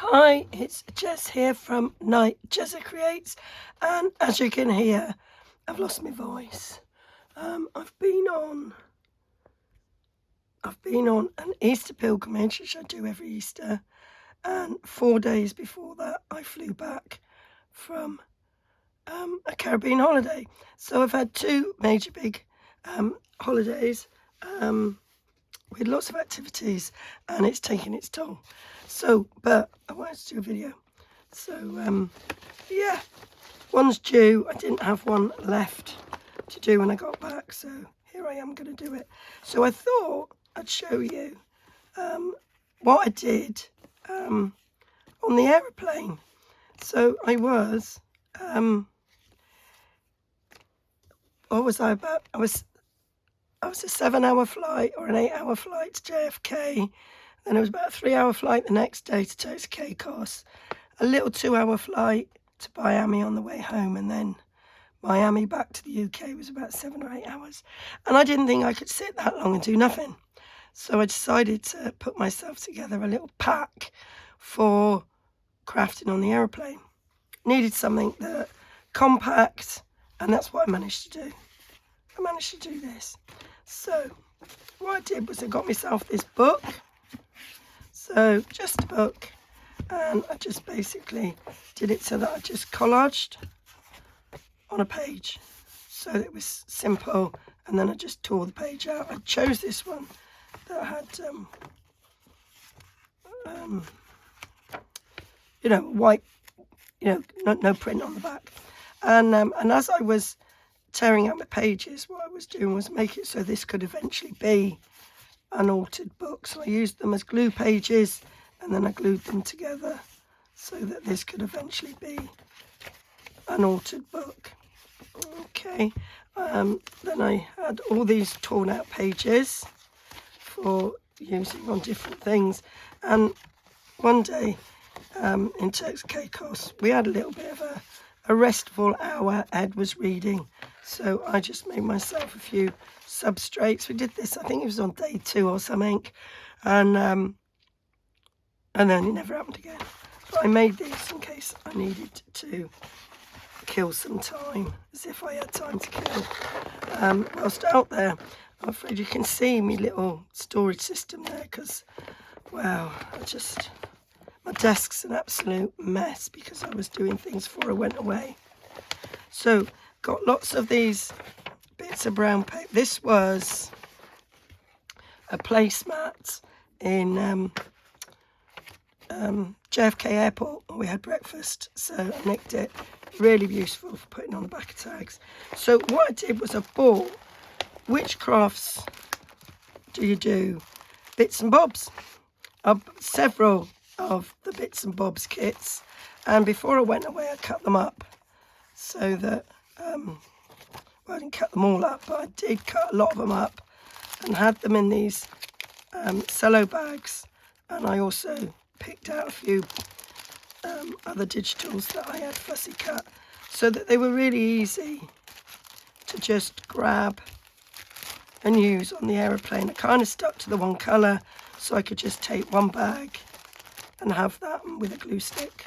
Hi, it's Jess here from Nigezza Creates, and as you can hear, I've lost my voice. I've been on an Easter pilgrimage, which I do every Easter, and 4 days before that, I flew back from a Caribbean holiday. So I've had two major big holidays with lots of activities, and it's taking its toll. So, but I wanted to do a video. So, yeah, one's due. I didn't have one left to do when I got back, so here I am going to do it. So I thought I'd show you what I did on the aeroplane. So I was, what was I about? I was a 7-hour flight or an 8-hour flight to JFK. Then it was about a 3-hour flight the next day to Turks and Caicos. A little 2-hour flight to Miami on the way home, and then Miami back to the UK was about 7 or 8 hours. And I didn't think I could sit that long and do nothing. So I decided to put myself together a little pack for crafting on the aeroplane. Needed something that compact, and that's what I managed to do. I managed to do this. So what I did was I got myself this book. So just a book, and I just basically did it so that I just collaged on a page, so that it was simple, and then I just tore the page out. I chose this one that had white, no print on the back, and as I was tearing out my pages, what I was doing was make it so this could eventually be an altered book. So I used them as glue pages, and then I glued them together so that this could eventually be an altered book. Okay, then I had all these torn out pages for using on different things, and one day in Turks and Caicos we had a little bit of a restful hour. Ed was reading, so I just made myself a few substrates. We did this, I think it was on day 2 or something, and then it never happened again. But I made these in case I needed to kill some time, as if I had time to kill. Whilst out there, I'm afraid you can see my little storage system there, because, wow, my desk's an absolute mess because I was doing things before I went away. So got lots of these bits of brown paper. This was a placemat in JFK Airport. We had breakfast, so I nicked it. Really beautiful for putting on the back of tags. So what I did was I bought, which crafts do you do? Bits and bobs. Several of the bits and bobs kits, and before I went away I cut them up so that well, I didn't cut them all up, but I did cut a lot of them up and had them in these cello bags, and I also picked out a few other digitals that I had fussy cut so that they were really easy to just grab and use on the aeroplane. I kind of stuck to the one colour so I could just take one bag and have that with a glue stick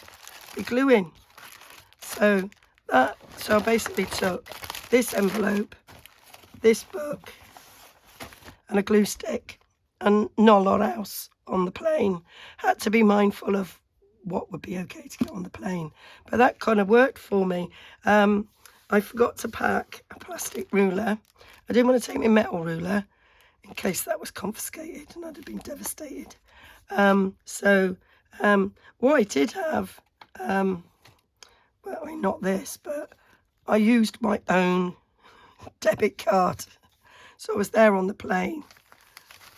be gluing. So I basically took this envelope, this book, and a glue stick, and not a lot else on the plane. Had to be mindful of what would be okay to get on the plane, but that kind of worked for me. I forgot to pack a plastic ruler. I didn't want to take my metal ruler in case that was confiscated, and I'd have been devastated. What I did have, well, I mean, not this, but I used my own debit card. So I was there on the plane,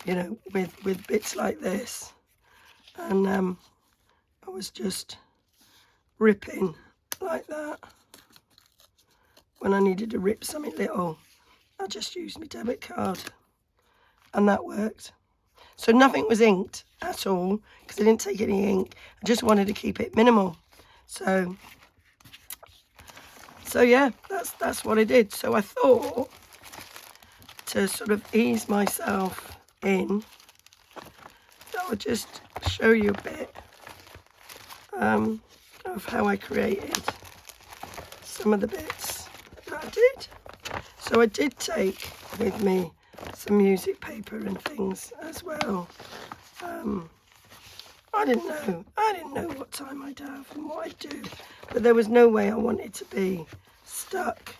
with bits like this, and I was just ripping like that. When I needed to rip something little, I just used my debit card, and that worked. So nothing was inked at all, because I didn't take any ink. I just wanted to keep it minimal. So yeah, that's what I did. So I thought, to sort of ease myself in, I would just show you a bit of how I created some of the bits that I did. So I did take with me some music paper and things as well. I didn't know what time I'd have and what I'd do, but there was no way I wanted to be stuck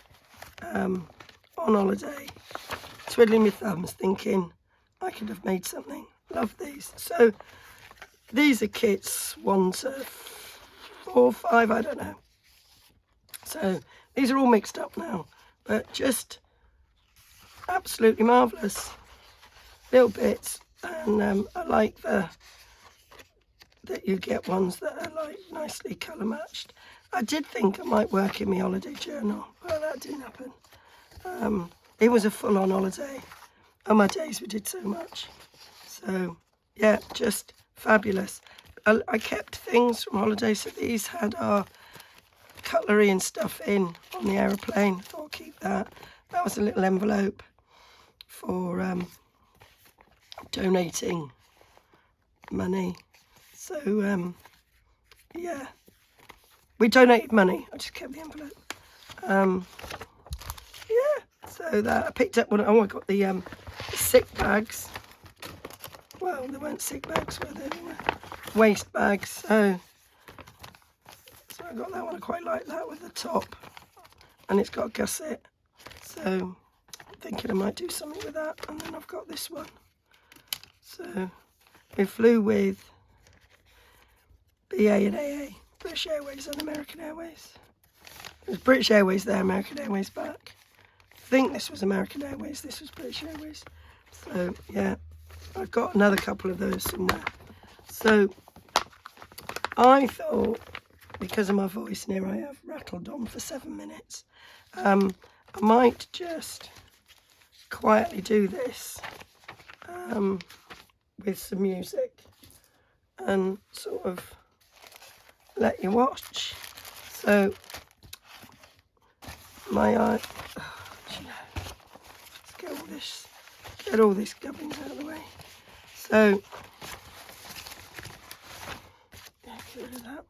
on holiday, twiddling my thumbs, thinking I could have made something. Love these. So these are kits 1 to 4, 5, I don't know. So these are all mixed up now, but just absolutely marvellous little bits. And I like that you get ones that are like nicely colour matched. I did think I might work in my holiday journal, but that didn't happen. It was a full-on holiday. On my days we did so much. So yeah, just fabulous. I kept things from holiday, so these had our cutlery and stuff in on the aeroplane. I thought I'll keep that. That was a little envelope for donating money. So yeah, we donated money. I just kept the envelope. Yeah, so that I picked up one. Oh, I got the sick bags. Well, they weren't sick bags, were they? They were waste bags. So I got that one. I quite like that with the top, and it's got a gusset. So I'm thinking I might do something with that. And then I've got this one. So we flew with BA and AA, British Airways and American Airways. It was British Airways there, American Airways back. I think this was American Airways, this was British Airways. So yeah, I've got another couple of those somewhere. So I thought, because of my voice, and here I have rattled on for 7 minutes, I might just quietly do this with some music and sort of let you watch. So my eye, let's get all this gubbins out of the way. So yeah, get rid of that.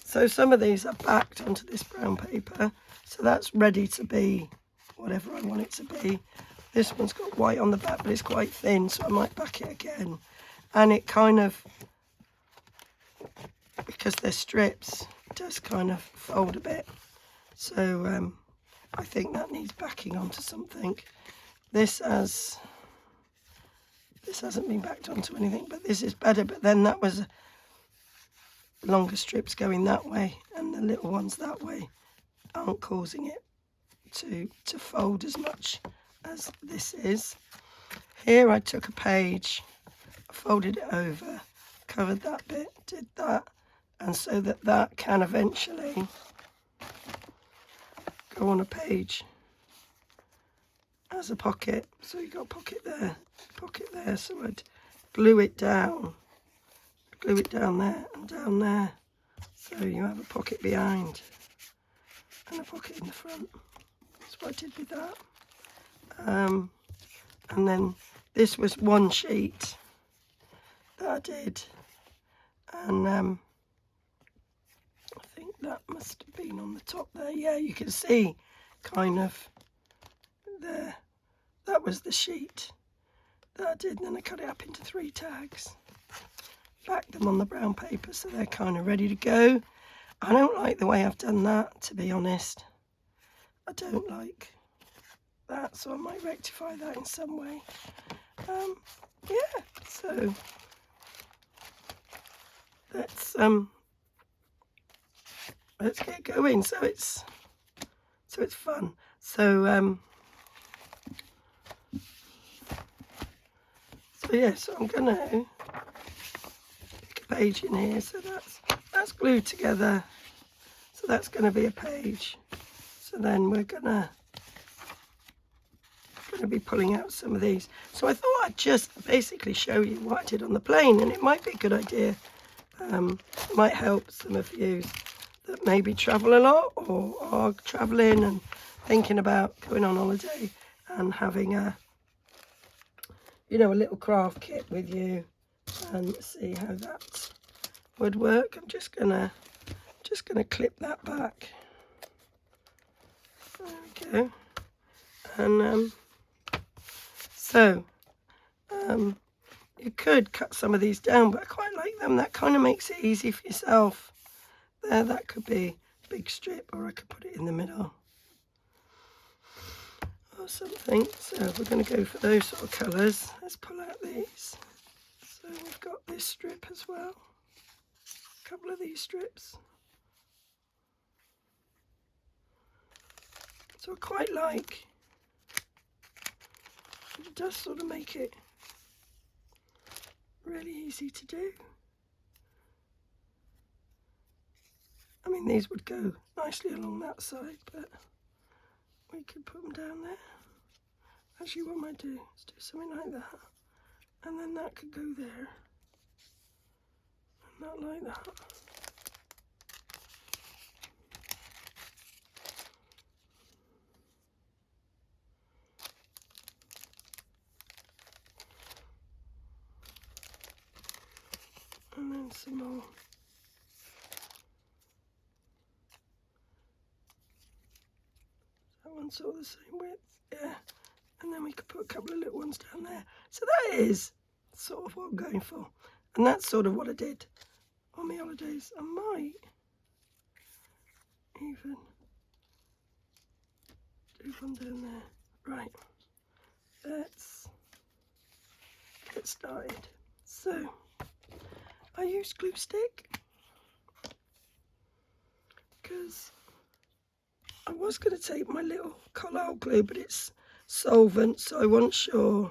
So some of these are backed onto this brown paper, so that's ready to be whatever I want it to be. This one's got white on the back, but it's quite thin, so I might back it again. And it kind of, because they're strips, it does kind of fold a bit. So I think that needs backing onto something. This hasn't been backed onto anything, but this is better. But then that was longer strips going that way, and the little ones that way aren't causing it to fold as much as this is. Here I took a page, folded it over, covered that bit, did that, and so that can eventually go on a page as a pocket. So you got a pocket there, so I'd glue it down there and down there, so you have a pocket behind and a pocket in the front. That's what I did with that. And then this was one sheet that I did, and I think that must have been on the top there. Yeah, you can see kind of there. That was the sheet that I did, and then I cut it up into 3 tags, backed them on the brown paper so they're kind of ready to go. I don't like the way I've done that, to be honest. I don't like that, so I might rectify that in some way. Yeah, so let's get going. So it's fun. So yeah, so I'm gonna pick a page in here. So that's glued together. So that's gonna be a page. So then we're gonna be pulling out some of these. So I thought I'd just basically show you what I did on the plane, and it might be a good idea. Might help some of you that maybe travel a lot or are traveling and thinking about going on holiday and having a little craft kit with you, and see how that would work. I'm just gonna clip that back. There we go. And you could cut some of these down, but I quite like them. That kind of makes it easy for yourself. There, that could be a big strip, or I could put it in the middle or something. So we're going to go for those sort of colours. Let's pull out these. So we've got this strip as well. A couple of these strips. So I quite like. It does sort of make it really easy to do. I mean, these would go nicely along that side, but we could put them down there. Actually, what I might do is do something like that, and then that could go there, and that like that. And then some more. That one's sort of the same width, yeah. And then we could put a couple of little ones down there. So that is sort of what I'm going for. And that's sort of what I did on my holidays. I might even do one down there. Right, let's get started. So I used glue stick because I was going to take my little Collaged glue, but it's solvent, so I wasn't sure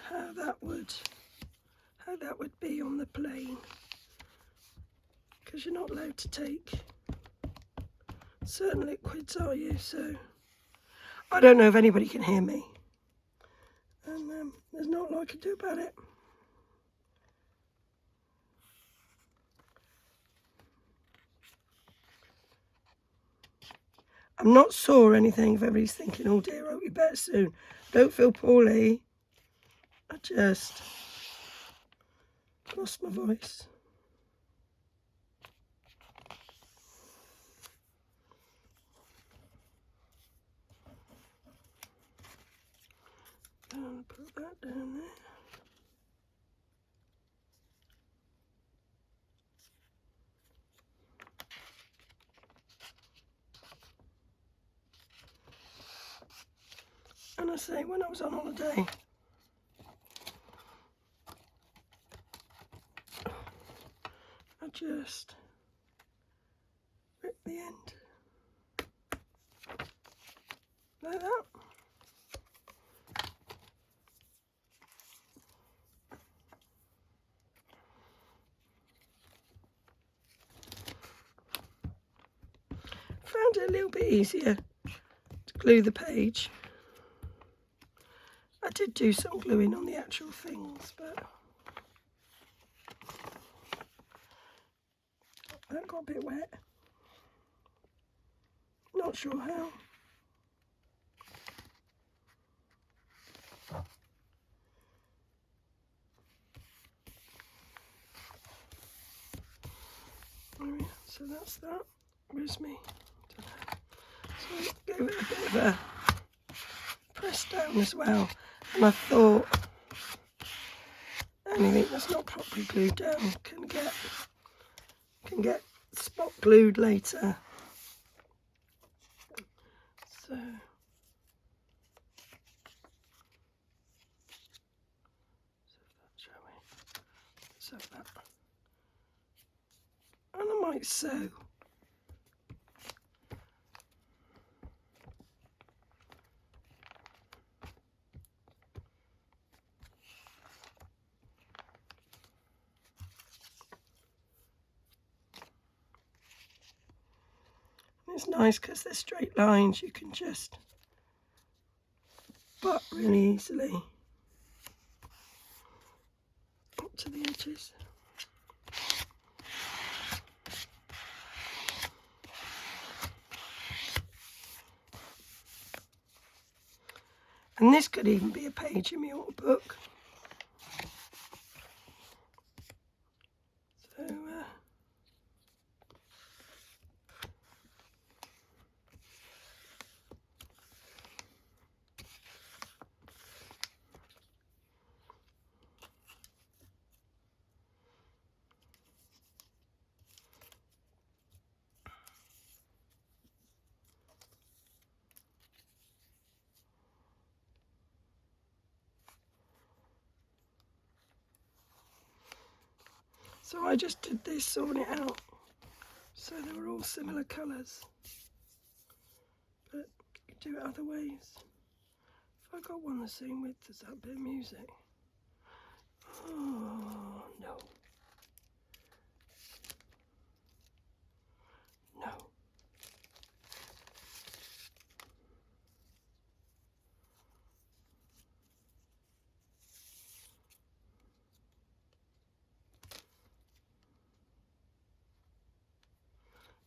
how that would be on the plane, because you're not allowed to take certain liquids, are you? So I don't know if anybody can hear me, and there's not a lot I can do about it. I'm not sore or anything. If everybody's thinking, oh dear, I hope you're better soon. Don't feel poorly. I just lost my voice. And put that down there. And I say, when I was on holiday, I just ripped the end like that. Found it a little bit easier to glue the page. I did do some gluing on the actual things, but that got a bit wet. Not sure how. So that's that. Where's me? So I gave it a bit of a press down as well. And I thought anything that's not properly glued down can get spot glued later. So so that. And I might sew. It's nice because they're straight lines, you can just butt really easily up to the edges. And this could even be a page in my little book. So I just did this, sorting it out, so they were all similar colours. But you can do it other ways. If I got one the same width as that bit of music. Oh, no. No.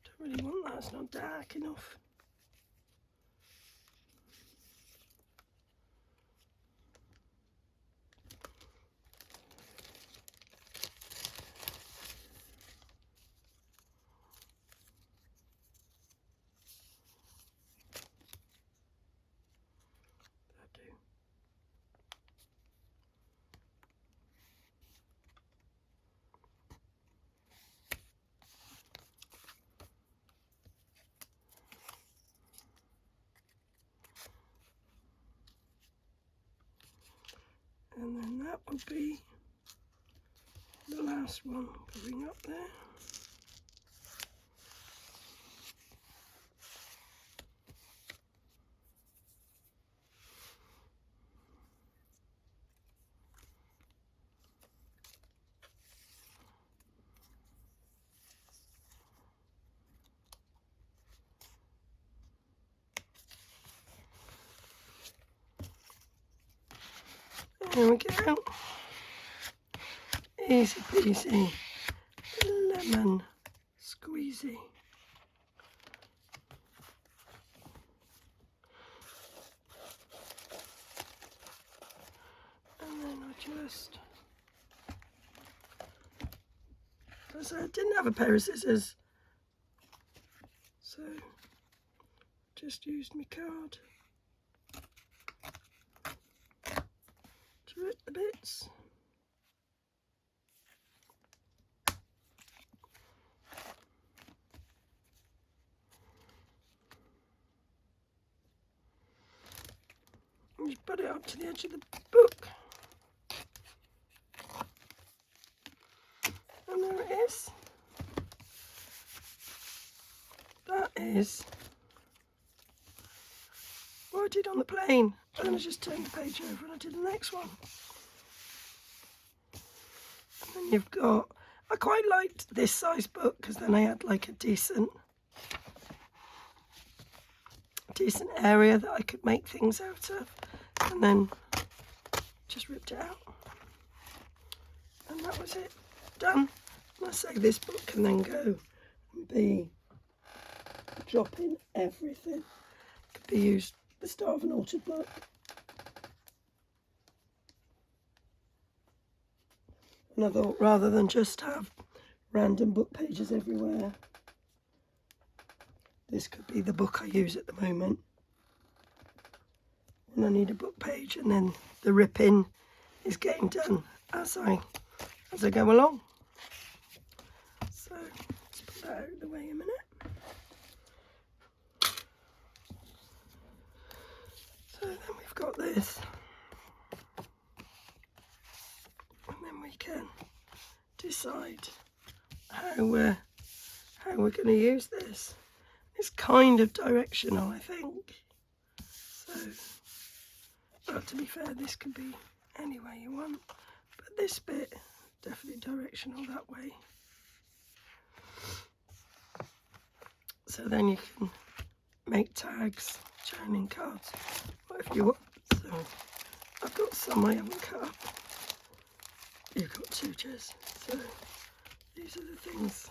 Don't really want that, it's not dark enough. And then that would be the last one going up there. There we go. Easy peasy, lemon squeezy. And then I just, because I didn't have a pair of scissors, so just used my card to rip the bits. And just put it up to the edge of the book. And there it is. That is what I did on the plane. And then I just turned the page over and I did the next one. And then you've got, I quite liked this size book because then I had like a decent area that I could make things out of. And then just ripped it out. And that was it. Done. And I say this book can then go and be dropping everything. Could be used at the start of an altered book. And I thought rather than just have random book pages everywhere, this could be the book I use at the moment. When I need a book page, and then the ripping is getting done as I go along. So let's put that out of the way a minute. So then we've got this, and then we can decide how we're going to use this. It's kind of directional, I think. So, but to be fair, this can be any way you want. But this bit, definitely directional that way. So then you can make tags, journaling cards, whatever you want. So I've got some I haven't cut up. You've got two, Jez. So these are the things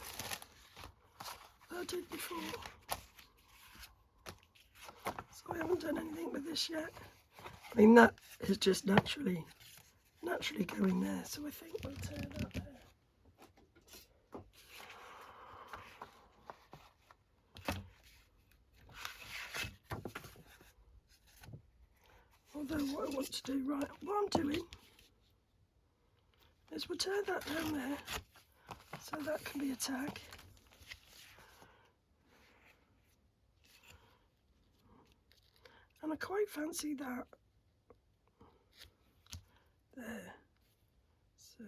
that I did before. So I haven't done anything with this yet. I mean, that is just naturally going there. So I think we'll tear that there. Although what I want to do, right, what I'm doing is we'll tear that down there, so that can be a tag. And I quite fancy that there. So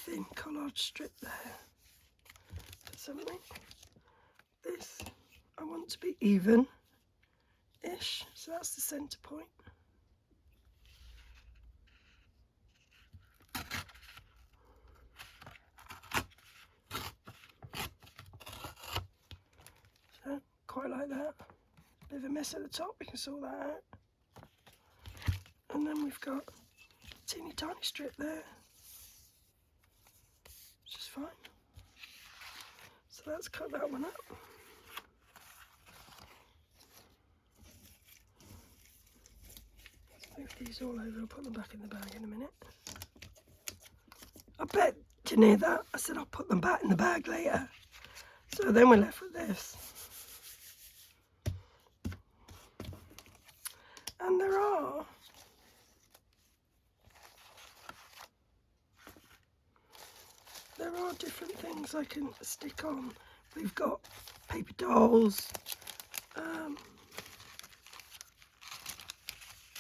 thin collage strip there for something. This I want to be even-ish, so that's the centre point. So quite like that. Bit of a mess at the top, we can sort that out. And then we've got a teeny tiny strip there, which is fine. So let's cut that one up. Let's move these all over, I'll put them back in the bag in a minute. I bet, did you hear that? I said I'll put them back in the bag later. So then we're left with this. And there are different things I can stick on. We've got paper dolls,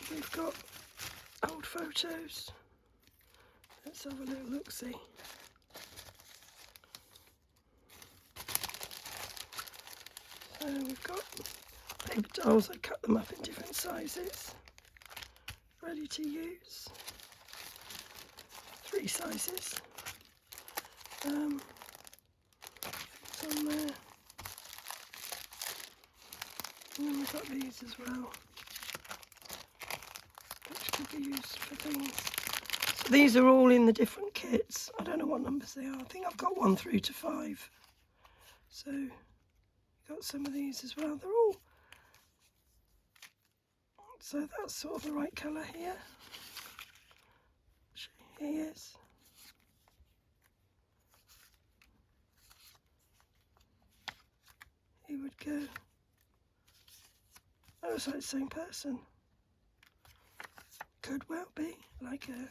we've got old photos. Let's have a little look-see. So we've got paper dolls, I cut them up in different sizes, ready to use, 3 sizes. It's on there. And then we've got these as well, which could be used for things. So these are all in the different kits. I don't know what numbers they are. I think I've got 1 through to 5. So got some of these as well. They're all, so that's sort of the right colour here. He is. He would go. That looks like the same person. Could well be like a.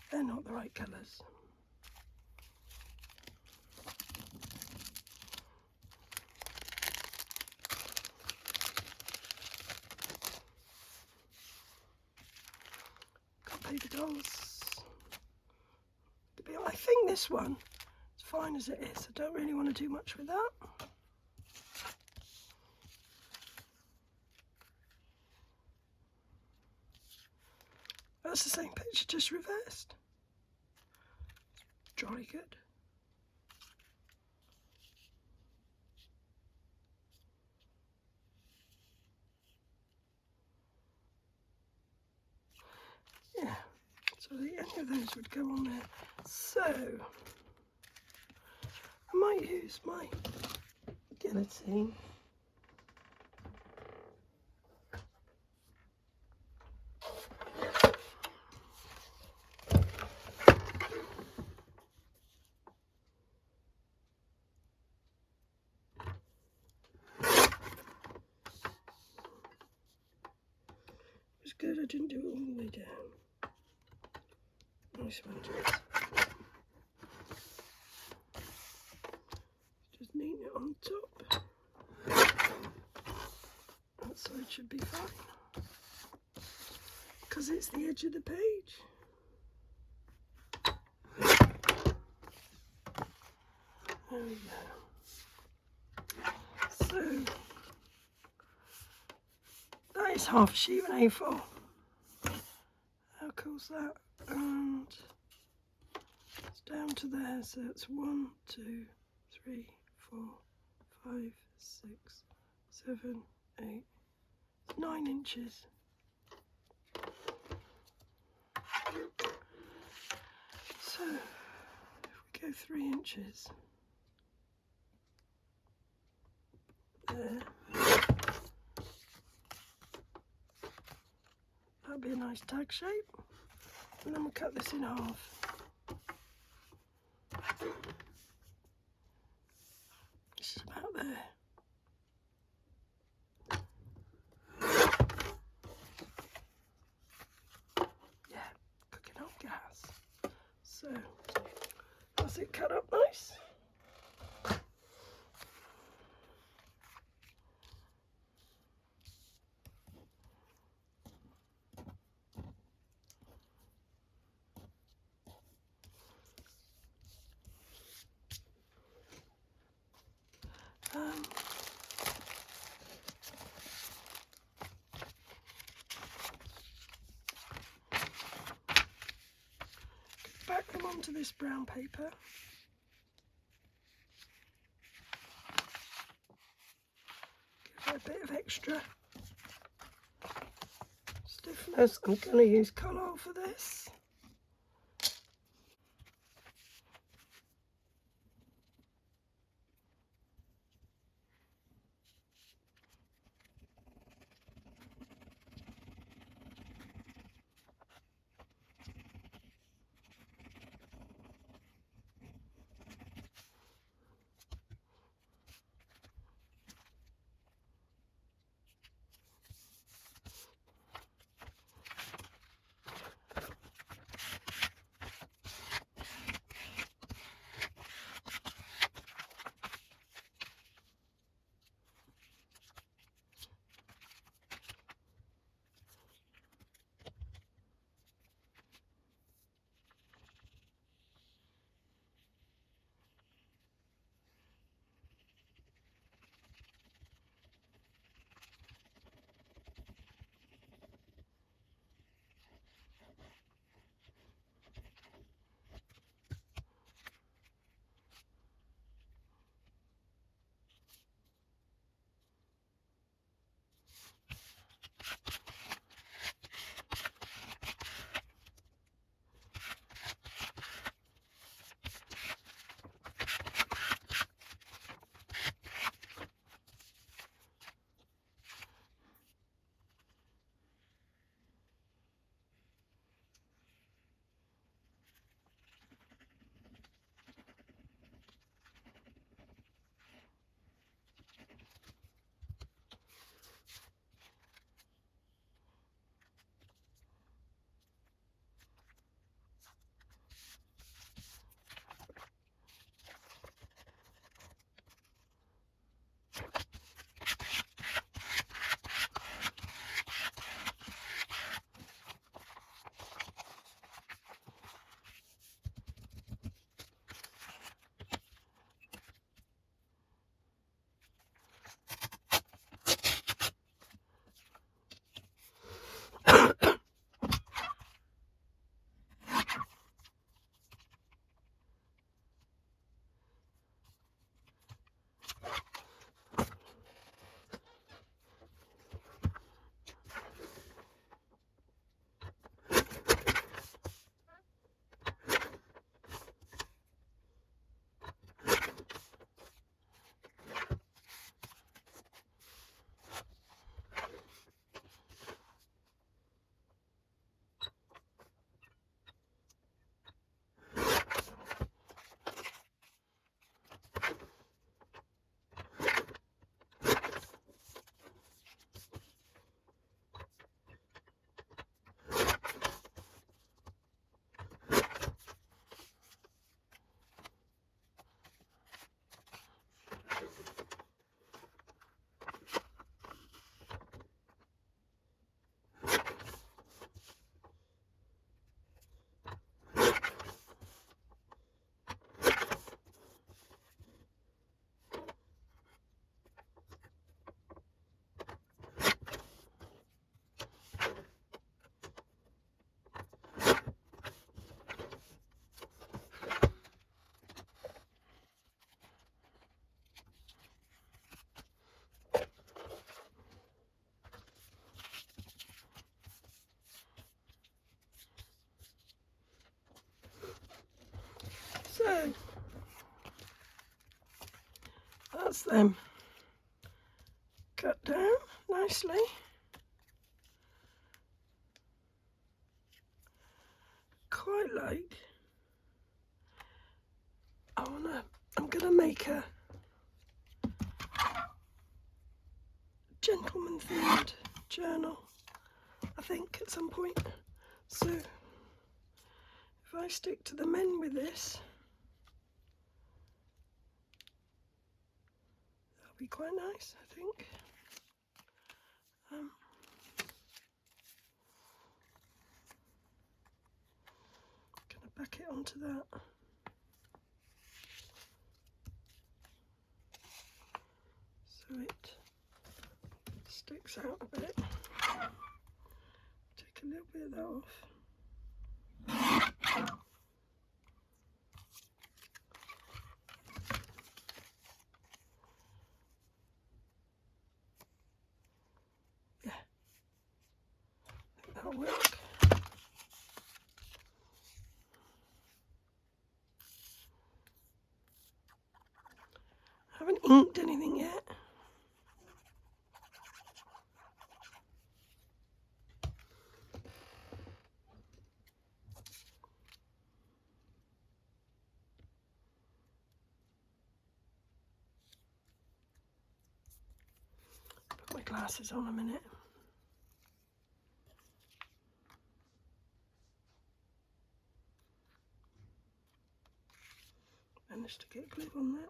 They're not the right colours. Got paper dolls. I think this one is fine as it is. I don't really want to do much with that. That's the same picture, just reversed. Jolly good. Yeah, so any of those would go on there. So, I might use my guillotine. It's good I didn't do it all the way down. Nice wedges. Just neaten it on top. That side should be fine. Because it's the edge of the page. There we go. So, that is half a sheet of an A4. How cool's that? And it's down to there, so it's 1, 2, 3, 4, 5, 6, 7, 8, 9 inches. So, if we go 3 inches there, that'd be a nice tag shape. And then we'll cut this in half. It's about there. Yeah, cooking on gas. So, that's it cut up nice. onto this brown paper. Give it a bit of extra stiffness. I'm going to use Collaged for this. So that's them cut down nicely. Quite like I'm gonna make a gentleman themed journal, I think, at some point. So if I stick to the men with this, that'll be quite nice, I think. Gonna back it onto that. So it sticks out a bit. Take a little bit of that off. haven't inked anything yet. Put my glasses on a minute. Managed to get glue on that.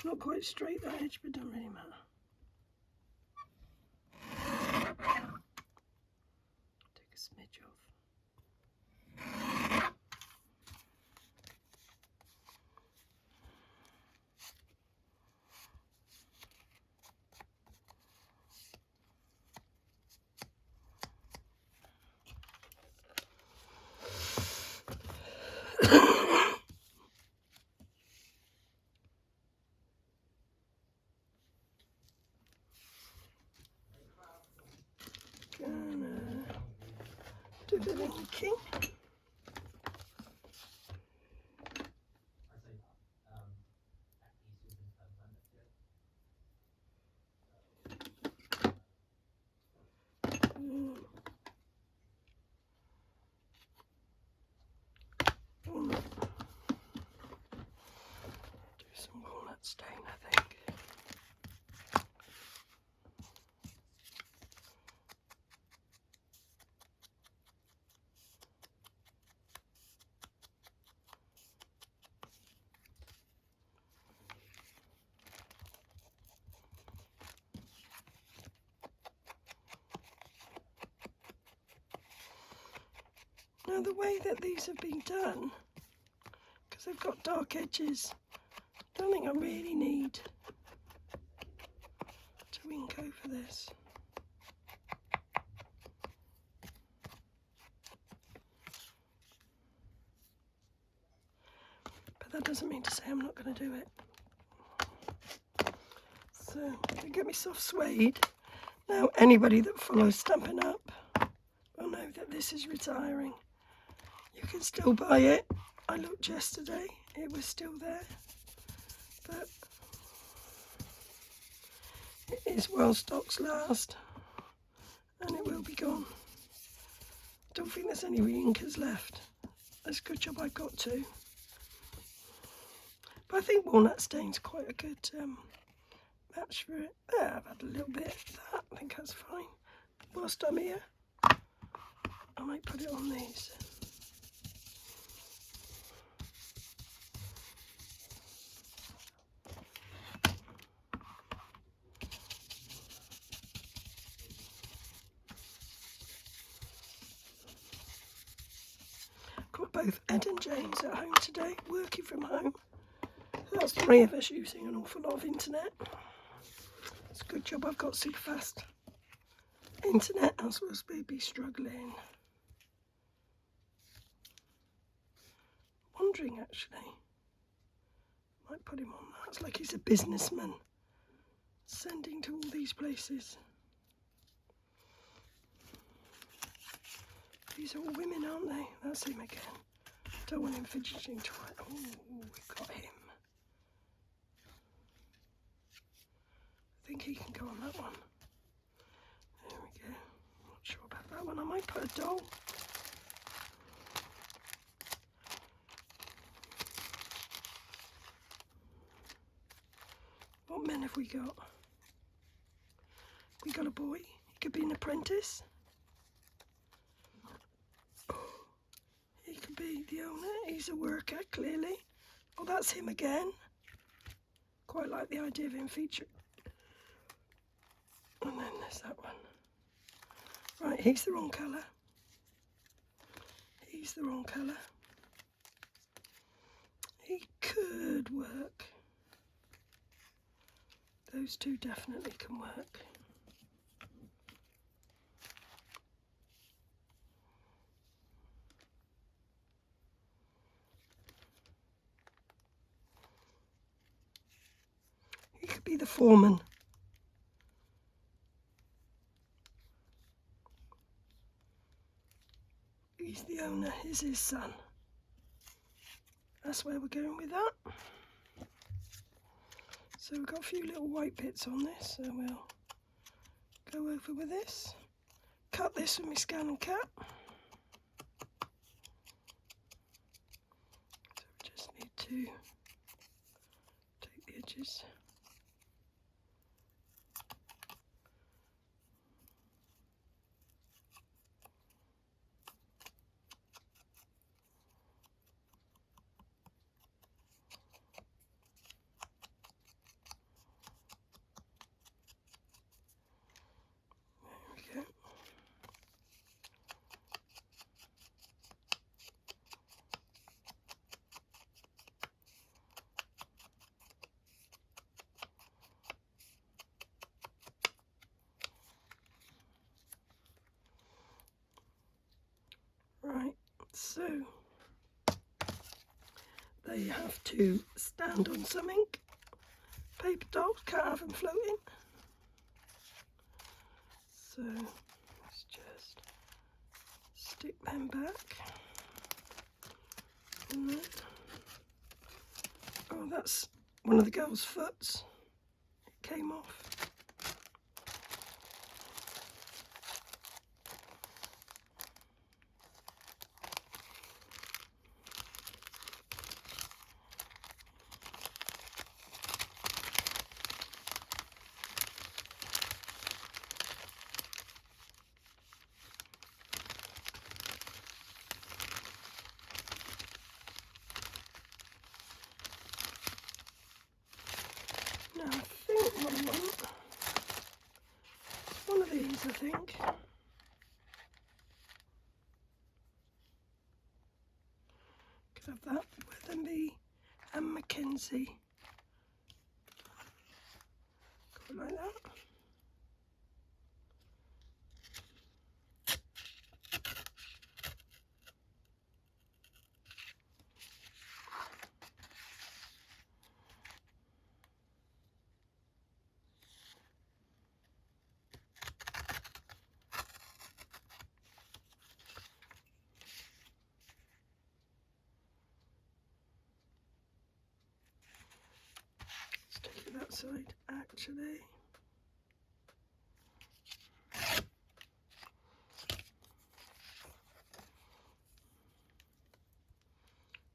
Not quite straight that edge, but doesn't really matter. Take a smidge off. Gonna do the inking. Do some walnut stain, I think. Now the way that these have been done, because they've got dark edges, I don't think I really need to ink over this. But that doesn't mean to say I'm not going to do it. So, I get my soft suede. Now anybody that follows Stampin' Up will know that this is retiring. You can still buy it. I looked yesterday, it was still there, but it is while stocks last, and it will be gone. Don't think there's any re-inkers left. That's a good job I got to. But I think walnut stain's quite a good match for it. There, I've had a little bit of that, I think that's fine. Whilst I'm here, I might put it on these. Got both Ed and James at home today, working from home. That's 3 of us using an awful lot of internet. It's a good job I've got super fast internet, else we'll be struggling. Wondering actually, might put him on that. It's like he's a businessman, sending to all these places. These are all women, aren't they? That's him again. Don't want him fidgeting twice. Oh, we've got him. I think he can go on that one. There we go. Not sure about that one. I might put a doll. What men have we got? We got a boy. He could be an apprentice. He could be the owner. He's a worker, clearly. Oh, that's him again. Quite like the idea of him featuring. And then there's that one. Right, he's the wrong colour. He's the wrong colour. He could work. Those two definitely can work. He could be the foreman. He's the owner, he's his son. That's where we're going with that. So we've got a few little white bits on this, so we'll go over with this. Cut this with my Scan and Cat. So we just need to take the edges. Right, so they have to stand on something. Paper dolls can't have them floating. So let's just stick them back. And then, oh, that's one of the girls' foots. It came off. Now I think I want one of these, I think. Could have that with Weatherby and Mackenzie. Go like that. Take it that side, actually.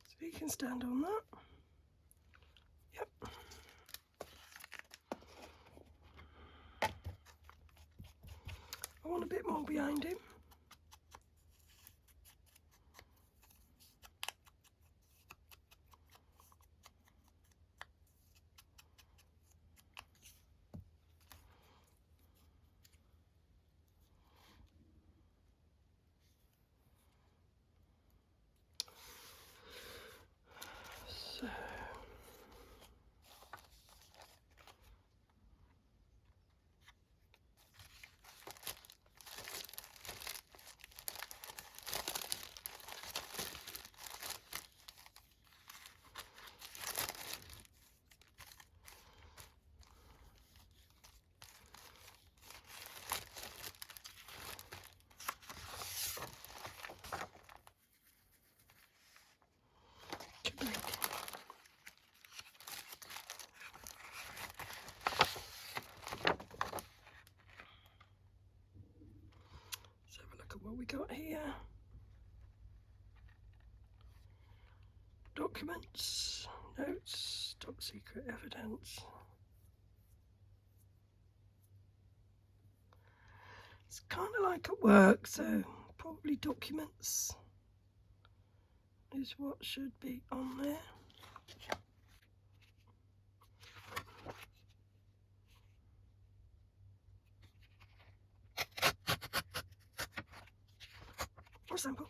So you can stand on that. Yep. I want a bit more behind him. So what we got here. Documents, notes, top secret evidence. It's kind of like at work, so probably documents is what should be on there. Or sample.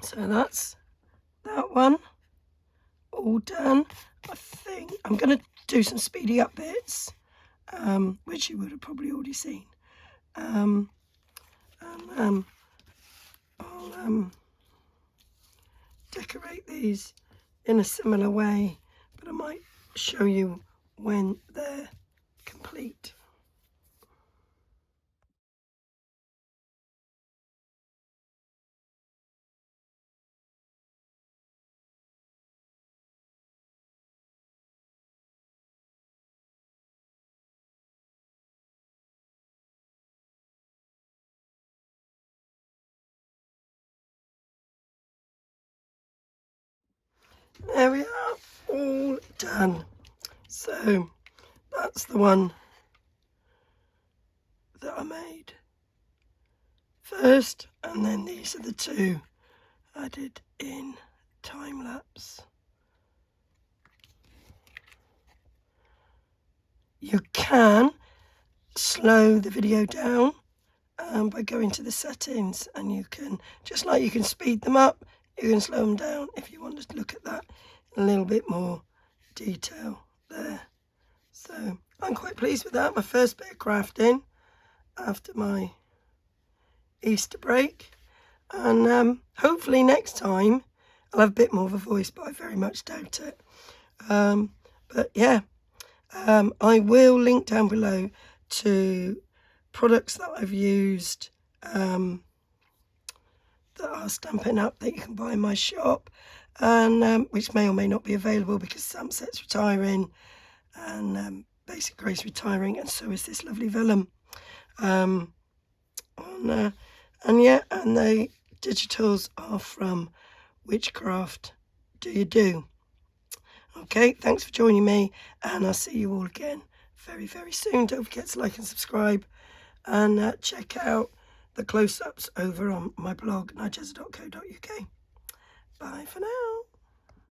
So that's that one all done. I think I'm going to do some speedy up bits, which you would have probably already seen. And I'll decorate these in a similar way, but I might show you when they're complete. There we are, all done. So that's the one that I made first, and then these are the two I did in time lapse. You can slow the video down by going to the settings, and you can, just like you can speed them up, you can slow them down if you want to look at that in a little bit more detail there. So I'm quite pleased with that. My first bit of crafting after my Easter break, and hopefully next time I'll have a bit more of a voice, but I very much doubt it. But yeah, I will link down below to products that I've used that are Stampin' Up that you can buy in my shop, and which may or may not be available because Samset's retiring and Basic Grace retiring, and so is this lovely vellum. And yeah, and the digitals are from Witchcraft Do You Do. Okay, thanks for joining me, and I'll see you all again very, very soon. Don't forget to like and subscribe, and check out the close-ups over on my blog, nigezza.co.uk. Bye for now.